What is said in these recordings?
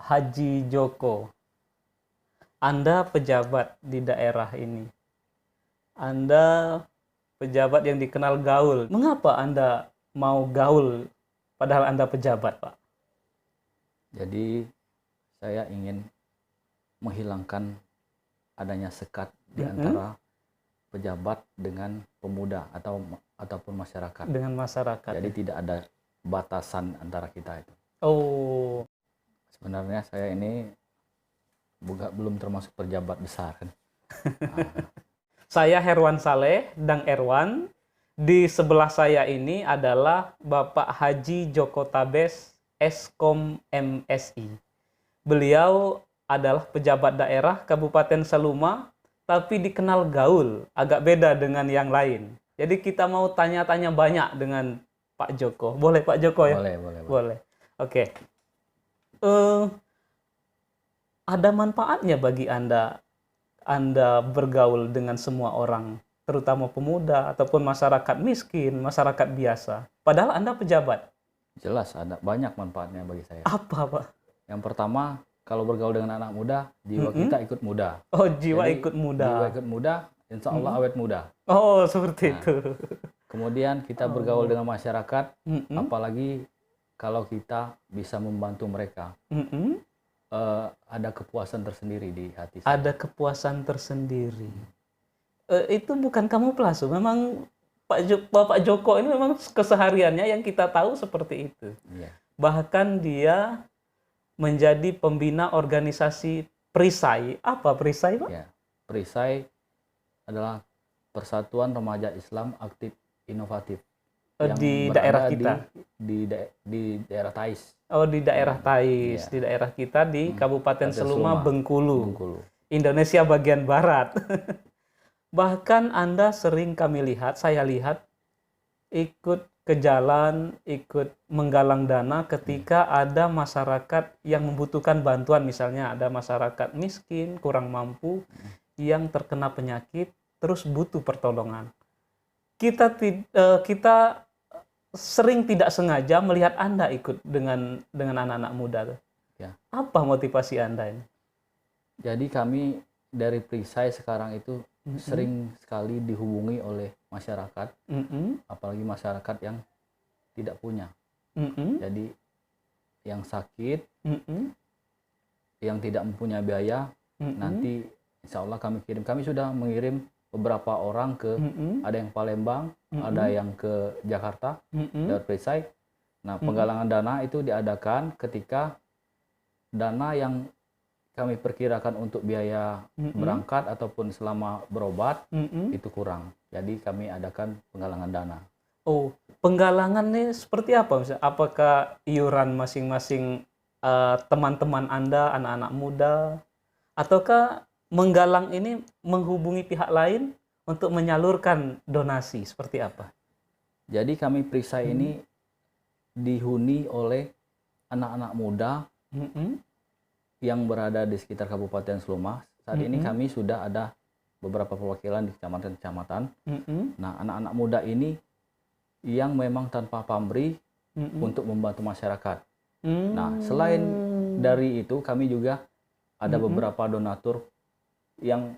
Haji Joko, Anda pejabat di daerah ini. Anda pejabat yang dikenal gaul. Mengapa Anda mau gaul padahal Anda pejabat, Pak? Jadi saya ingin menghilangkan adanya sekat di antara pejabat dengan pemuda ataupun masyarakat. Dengan masyarakat. Jadi tidak ada batasan antara kita itu. Oh. Sebenarnya saya ini belum termasuk pejabat besar kan. Saya Herwan Saleh, Dang Erwan. Di sebelah saya ini adalah Bapak Haji Joko Tabes, Eskom MSI. Beliau adalah pejabat daerah Kabupaten Saluma, tapi dikenal gaul, agak beda dengan yang lain. Jadi kita mau tanya-tanya banyak dengan Pak Joko. Boleh Pak Joko ya? Boleh. Oke. Ada manfaatnya bagi Anda bergaul dengan semua orang, terutama pemuda ataupun masyarakat miskin, masyarakat biasa. Padahal Anda pejabat. Jelas ada banyak manfaatnya bagi saya. Apa, Pak? Yang pertama, kalau bergaul dengan anak muda, jiwa kita ikut muda. Oh, jiwa ikut muda. Jiwa ikut muda, insya Allah awet muda. Oh, seperti itu. Kemudian kita bergaul dengan masyarakat, apalagi kalau kita bisa membantu mereka. Ada kepuasan tersendiri di hati saya. Ada kepuasan tersendiri. Itu bukan kamuflase. Memang Bapak Joko ini memang kesehariannya yang kita tahu seperti itu. Iya. Bahkan dia menjadi pembina organisasi Perisai. Apa Perisai, Pak? Ya, Perisai adalah Persatuan Remaja Islam Aktif Inovatif. Di daerah kita? Di daerah Tais. Oh, di daerah Tais. Iya. Di daerah kita di Kabupaten Seluma, Bengkulu. Indonesia bagian barat. Bahkan Anda sering saya lihat, ikut ke jalan, ikut menggalang dana ketika ada masyarakat yang membutuhkan bantuan. Misalnya ada masyarakat miskin, kurang mampu, yang terkena penyakit, terus butuh pertolongan. Kita sering tidak sengaja melihat Anda ikut dengan anak-anak muda. Ya. Apa motivasi Anda ini? Jadi kami dari Perisai sekarang itu sering sekali dihubungi oleh masyarakat, apalagi masyarakat yang tidak punya. Jadi yang sakit, yang tidak mempunyai biaya, nanti insya Allah kami kirim. Kami sudah mengirim beberapa orang ke, ada yang Palembang, ada yang ke Jakarta, dari Perisai. Nah, penggalangan dana itu diadakan ketika dana yang kami perkirakan untuk biaya berangkat ataupun selama berobat itu kurang. Jadi kami adakan penggalangan dana. Oh, penggalangan ini seperti apa? Misalnya, apakah iuran masing-masing teman-teman Anda, anak-anak muda, ataukah menggalang ini menghubungi pihak lain untuk menyalurkan donasi? Seperti apa? Jadi kami Perisai ini dihuni oleh anak-anak muda yang berada di sekitar Kabupaten Seluma. Saat ini kami sudah ada beberapa perwakilan di kecamatan-kecamatan. Nah, anak-anak muda ini yang memang tanpa pamrih untuk membantu masyarakat. Nah, selain dari itu, kami juga ada beberapa donatur yang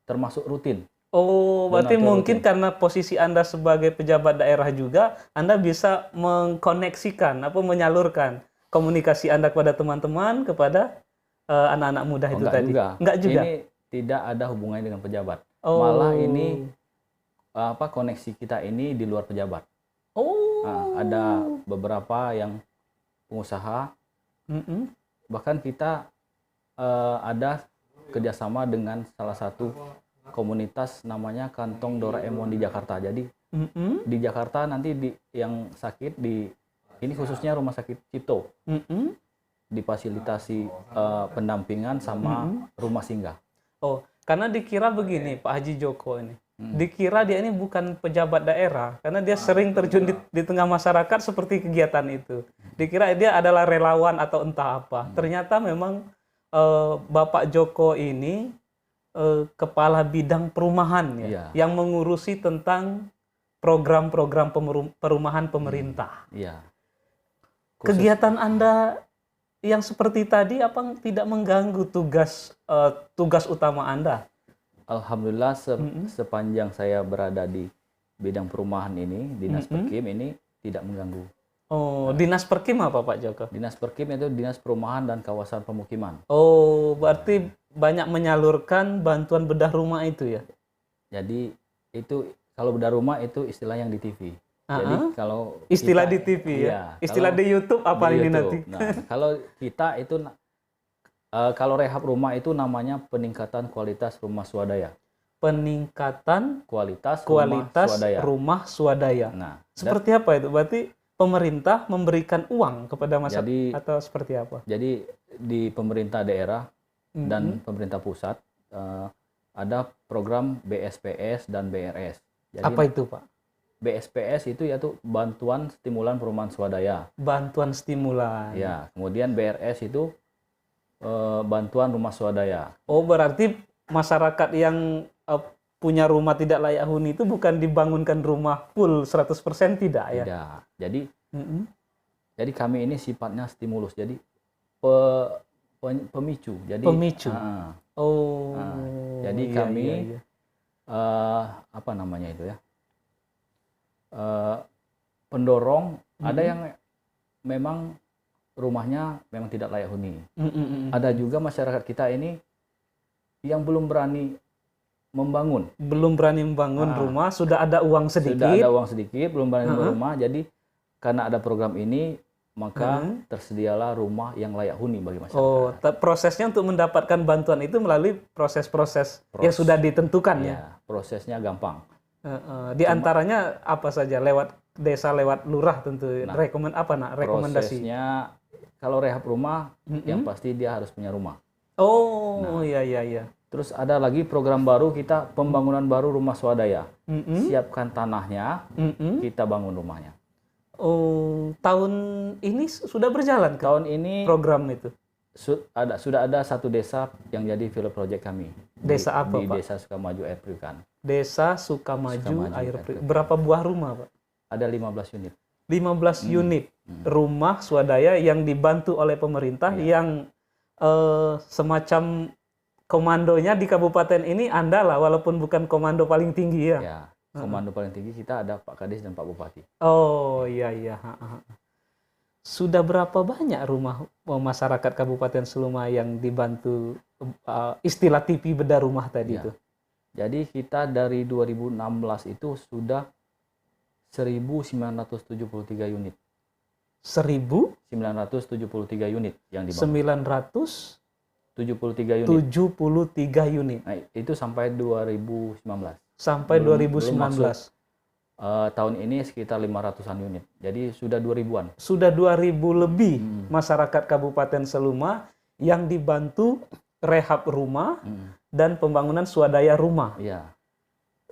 termasuk rutin. Oh, berarti mungkin karena posisi Anda sebagai pejabat daerah juga, Anda bisa mengkoneksikan, menyalurkan komunikasi Anda kepada teman-teman, kepada anak-anak muda itu tadi. Enggak juga. Ini tidak ada hubungannya dengan pejabat. Malah ini koneksi kita ini di luar pejabat. Nah, ada beberapa yang pengusaha. Bahkan kita ada kerjasama dengan salah satu komunitas namanya Kantong Doraemon di Jakarta. Jadi di Jakarta nanti yang sakit ini khususnya rumah sakit Cipto. Difasilitasi pendampingan sama rumah singgah. Oh, karena dikira begini Pak Haji Joko ini. Dikira dia ini bukan pejabat daerah karena dia sering terjun di tengah masyarakat seperti kegiatan itu. Dikira dia adalah relawan atau entah apa. Ternyata memang Bapak Joko ini kepala bidang perumahan ya, yang mengurusi tentang program-program perumahan pemerintah. Iya. Kegiatan Anda yang seperti tadi apa tidak mengganggu tugas utama Anda? Alhamdulillah sepanjang saya berada di bidang perumahan ini, Dinas Perkim ini tidak mengganggu. Oh, Dinas Perkim apa Pak Joko? Dinas Perkim itu Dinas Perumahan dan Kawasan Pemukiman. Oh, berarti banyak menyalurkan bantuan bedah rumah itu ya? Jadi itu kalau bedah rumah itu istilah yang di TV. Jadi kalau istilah kita, di TV ya? Iya, Istilah di YouTube apa di ini YouTube. nanti? Nah, kalau kita itu kalau rehab rumah itu namanya peningkatan kualitas rumah swadaya. Peningkatan Kualitas rumah swadaya. Nah, seperti apa itu? Berarti pemerintah memberikan uang kepada masyarakat atau seperti apa? Jadi di pemerintah daerah dan pemerintah pusat ada program BSPS dan BRS. Jadi, apa itu Pak? BSPS itu yaitu bantuan stimulan perumahan swadaya. Bantuan stimulan. Ya, kemudian BRS itu bantuan rumah swadaya. Oh, berarti masyarakat yang punya rumah tidak layak huni itu bukan dibangunkan rumah full 100% tidak ya? Tidak. Jadi kami ini sifatnya stimulus. Jadi pemicu. Jadi pemicu. Jadi iya, kami iya. Apa namanya itu ya? Pendorong. Ada yang memang rumahnya memang tidak layak huni. Ada juga masyarakat kita ini yang belum berani membangun. Belum berani membangun rumah, sudah ada uang sedikit. Sudah ada uang sedikit, belum berani membangun rumah. Jadi karena ada program ini, maka tersedialah rumah yang layak huni bagi masyarakat. Oh, prosesnya untuk mendapatkan bantuan itu melalui proses-proses yang sudah ditentukan ya? Prosesnya gampang. Di antaranya apa saja? Lewat desa, lewat lurah tentu. Rekomendasi? Prosesnya kalau rehab rumah, yang pasti dia harus punya rumah. Oh, iya. Terus ada lagi program baru kita, pembangunan baru rumah swadaya. Siapkan tanahnya, kita bangun rumahnya. Oh, tahun ini sudah berjalan? Tahun ini program itu? Sudah ada satu desa yang jadi pilot project kami. Desa apa, Pak? Di Desa Sukamaju Air Periukan. Desa Sukamaju Air Periukan. Berapa buah rumah, Pak? Ada 15 unit. 15 unit rumah swadaya yang dibantu oleh pemerintah yang semacam komandonya di kabupaten ini Anda lah, walaupun bukan komando paling tinggi ya. Ya, komando paling tinggi kita ada Pak Kadis dan Pak Bupati. Oh iya. Sudah berapa banyak rumah masyarakat Kabupaten Seluma yang dibantu istilah TV bedah rumah tadi itu? Jadi kita dari 2016 itu sudah 1973 unit. 1973 unit yang dibangun. 973 unit. Nah, itu sampai 2019. Sampai 2019. Tahun ini sekitar 500-an unit. Jadi sudah 2000-an. Sudah 2000 lebih masyarakat Kabupaten Seluma yang dibantu rehab rumah dan pembangunan swadaya rumah. Iya.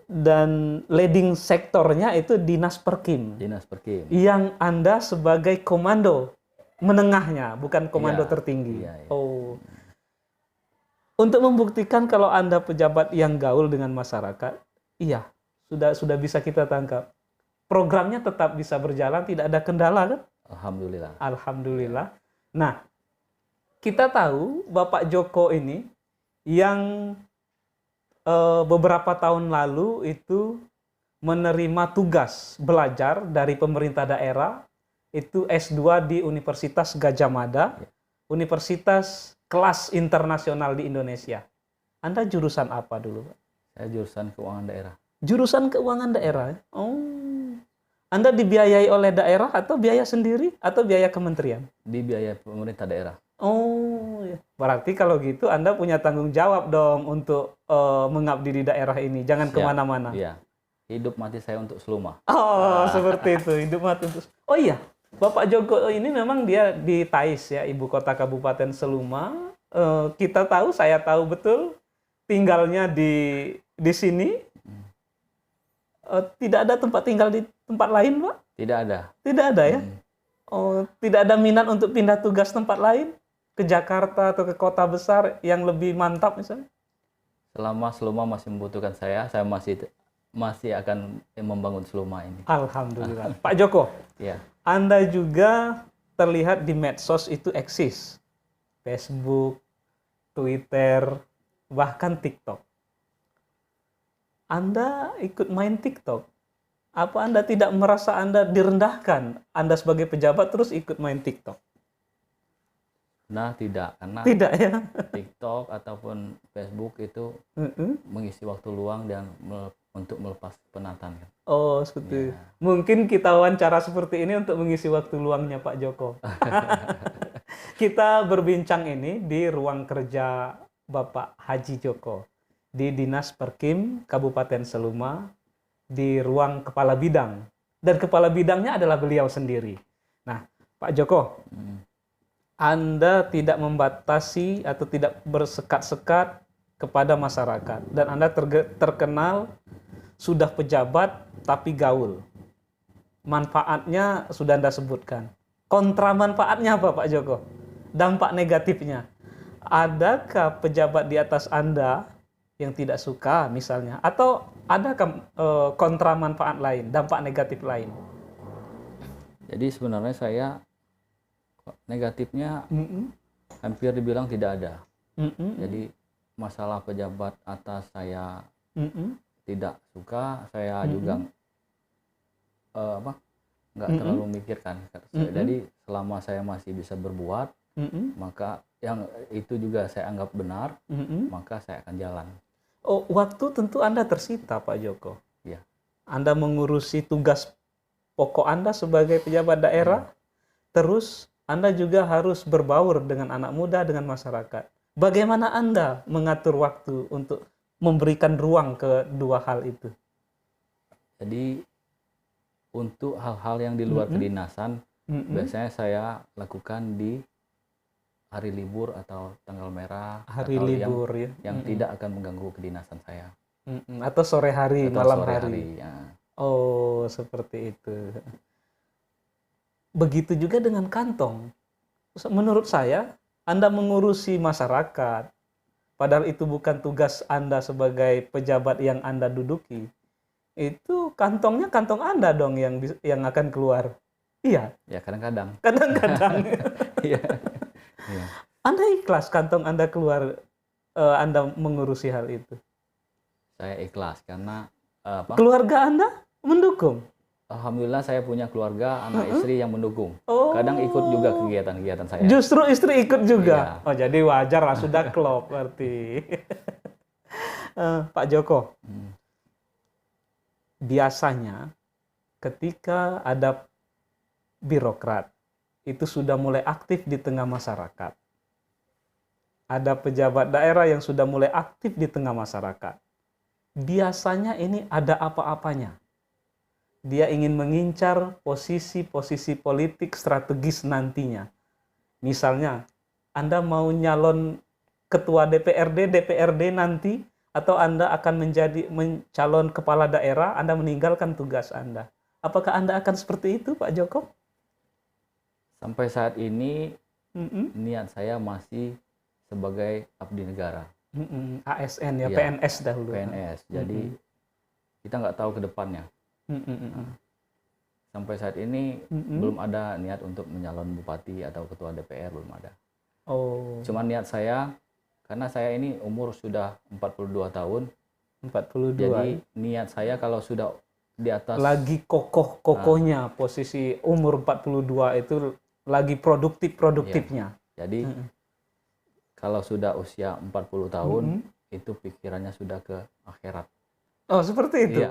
Dan leading sektornya itu Dinas Perkim. Dinas Perkim. Yang Anda sebagai komando menengahnya, bukan komando tertinggi. Iya. Oh. Untuk membuktikan kalau Anda pejabat yang gaul dengan masyarakat, iya, sudah bisa kita tangkap. Programnya tetap bisa berjalan, tidak ada kendala kan? Alhamdulillah. Nah, kita tahu Bapak Joko ini yang beberapa tahun lalu itu menerima tugas belajar dari pemerintah daerah, itu S2 di Universitas Gadjah Mada, universitas kelas internasional di Indonesia. Anda jurusan apa dulu, Pak? Saya jurusan keuangan daerah. Jurusan keuangan daerah? Oh. Anda dibiayai oleh daerah atau biaya sendiri atau biaya kementerian? Dibiayai pemerintah daerah. Oh, ya. Berarti kalau gitu Anda punya tanggung jawab dong untuk mengabdi di daerah ini. Jangan kemana-mana. Iya. Hidup mati saya untuk Seluma. Oh, seperti itu. Hidup mati untuk. Oh iya, Bapak Joko ini memang dia di Tais ya, ibu kota Kabupaten Seluma. Saya tahu betul tinggalnya di sini. Tidak ada tempat tinggal di tempat lain, Pak? Tidak ada. Tidak ada ya? Oh, tidak ada minat untuk pindah tugas tempat lain? Ke Jakarta atau ke kota besar yang lebih mantap misalnya? Selama Seluma masih membutuhkan saya masih akan membangun Seluma ini. Alhamdulillah. Pak Joko, ya. Anda juga terlihat di medsos itu eksis. Facebook, Twitter, bahkan TikTok. Anda ikut main TikTok. Apa Anda tidak merasa Anda direndahkan? Anda sebagai pejabat terus ikut main TikTok? Nah, tidak. Karena Tidak ya? TikTok ataupun Facebook itu mengisi waktu luang dan untuk melepas penatan. Oh, seperti Ya. mungkin kita wawancara seperti ini untuk mengisi waktu luangnya Pak Joko. Kita berbincang ini di ruang kerja Bapak Haji Joko di Dinas Perkim Kabupaten Seluma, di ruang kepala bidang, dan kepala bidangnya adalah beliau sendiri. Nah, Pak Joko, Anda tidak membatasi atau tidak bersekat-sekat kepada masyarakat, dan Anda terkenal sudah pejabat tapi gaul. Manfaatnya sudah Anda sebutkan. Kontra manfaatnya apa, Pak Joko? Dampak negatifnya. Adakah pejabat di atas Anda yang tidak suka misalnya? Atau adakah kontra manfaat lain, dampak negatif lain? Jadi sebenarnya saya negatifnya hampir dibilang tidak ada. Jadi masalah pejabat atas saya tidak suka, saya juga nggak terlalu mikirkan. Jadi selama saya masih bisa berbuat, maka yang itu juga saya anggap benar, maka saya akan jalan. Oh, waktu tentu Anda tersita, Pak Joko. Ya. Anda mengurusi tugas pokok Anda sebagai pejabat daerah, terus Anda juga harus berbaur dengan anak muda, dengan masyarakat. Bagaimana Anda mengatur waktu untuk memberikan ruang ke dua hal itu? Jadi untuk hal-hal yang di luar kedinasan, biasanya saya lakukan di hari libur atau tanggal merah, Hari atau libur yang tidak akan mengganggu kedinasan saya. Atau sore hari, Atau malam sore hari. ya. Oh, seperti itu. Begitu juga dengan kantong. Menurut saya, Anda mengurusi masyarakat, padahal itu bukan tugas Anda sebagai pejabat yang Anda duduki. Itu kantongnya kantong Anda dong yang akan keluar. Iya. Ya kadang-kadang. Kadang-kadang. Iya. Iya. Anda ikhlas kantong Anda keluar, Anda mengurusi hal itu. Saya ikhlas karena Keluarga Anda mendukung. Alhamdulillah saya punya keluarga, anak istri yang mendukung. Oh. Kadang ikut juga kegiatan-kegiatan saya. Justru istri ikut juga. Iya. Oh, jadi wajar lah, sudah klop berarti. Pak Joko, biasanya ketika ada birokrat itu sudah mulai aktif di tengah masyarakat. Ada pejabat daerah yang sudah mulai aktif di tengah masyarakat. Biasanya ini ada apa-apanya. Dia ingin mengincar posisi-posisi politik strategis nantinya. Misalnya, Anda mau nyalon ketua DPRD nanti, atau Anda akan menjadi calon kepala daerah, Anda meninggalkan tugas Anda. Apakah Anda akan seperti itu, Pak Joko? Sampai saat ini niat saya masih sebagai abdi negara. ASN ya, Ya, PNS dahulu. PNS. Jadi kita nggak tahu ke depannya. Sampai saat ini belum ada niat untuk menyalon bupati atau ketua DPR, belum ada. Oh. Cuman niat saya, karena saya ini umur sudah 42 tahun. 42. Jadi niat saya kalau sudah di atas lagi kokohnya posisi umur 42 itu lagi produktifnya. Jadi kalau sudah usia 40 tahun itu pikirannya sudah ke akhirat. Oh, seperti itu. Iya.